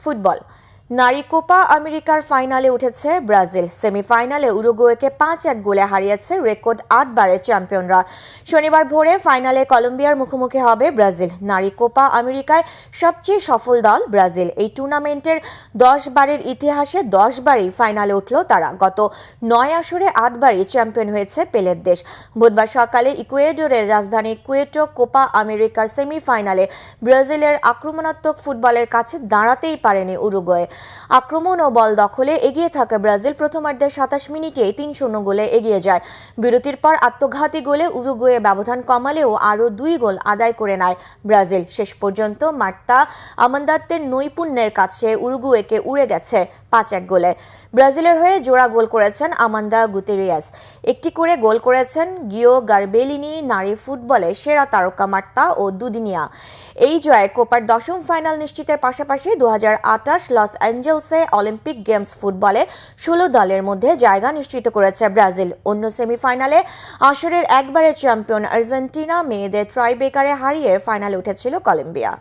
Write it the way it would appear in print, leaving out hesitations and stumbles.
Football নারী Copa আমেরিকার ফাইনালে উঠেছে ব্রাজিল। সেমিফাইনালে উরুগুয়েকে 5-1 গোলে হারিয়েছে রেকর্ড 8 বারের চ্যাম্পিয়নরা। শনিবার ভোরে ফাইনালে কলম্বিয়ার মুখোমুখি হবে ব্রাজিল। নারী কোপা আমেরিকায় সবচেয়ে সফল দল ব্রাজিল। এই টুর্নামেন্টের 10 বারের ইতিহাসে 10 বারই ফাইনালে উঠল তারা। গত 9 আসরে 8 বারই চ্যাম্পিয়ন হয়েছে পেলের দেশ। বুধবার সকালে ইকুয়েডরের রাজধানী কুয়েটো কোপা আমেরিকার সেমিফাইনালে ব্রাজিলের আক্রমণাত্মক ফুটবলের কাছে দাঁড়াতেই পারেনি উরুগুয়ে। আক্রমণ ও বল দখলে এগিয়ে থাকা ব্রাজিল প্রথমার্ধের 27 মিনিটেই 3-0 গোলে এগিয়ে যায়। বিরতির পর আত্মঘাতী গোলে উরুগুয়ে ব্যবধান কমালেও আরও 2 গোল আদায় করে নেয় ব্রাজিল। শেষ পর্যন্ত মার্তা আমান্দাতের নৈপুণ্যের কাছে উরুগুয়েকে উড়ে গেছে 5-1 গোলে। ব্রাজিলের হয়ে জোড়া গোল করেছেন আমান্দা গুতেরিয়াস, একটি করে গোল করেছেন গিও গারবেলিনি। নারী ফুটবলে সেরা তারকা মার্তা ও দুদিনিয়া। এই জয়ে কোপার 10ম ফাইনাল নিশ্চিতের পাশাপাশি 2028 লস অ্যাঞ্জেলসে অলিম্পিক গেমস ফুটবলে 16 দলের মধ্যে জায়গা নিশ্চিত করেছে ব্রাজিল। অন্য সেমিফাইনালে আসরের একবারের চ্যাম্পিয়ন আর্জেন্টিনা মেয়েদের ট্রাইবেকারে হারিয়ে ফাইনালে উঠেছিল কলম্বিয়া।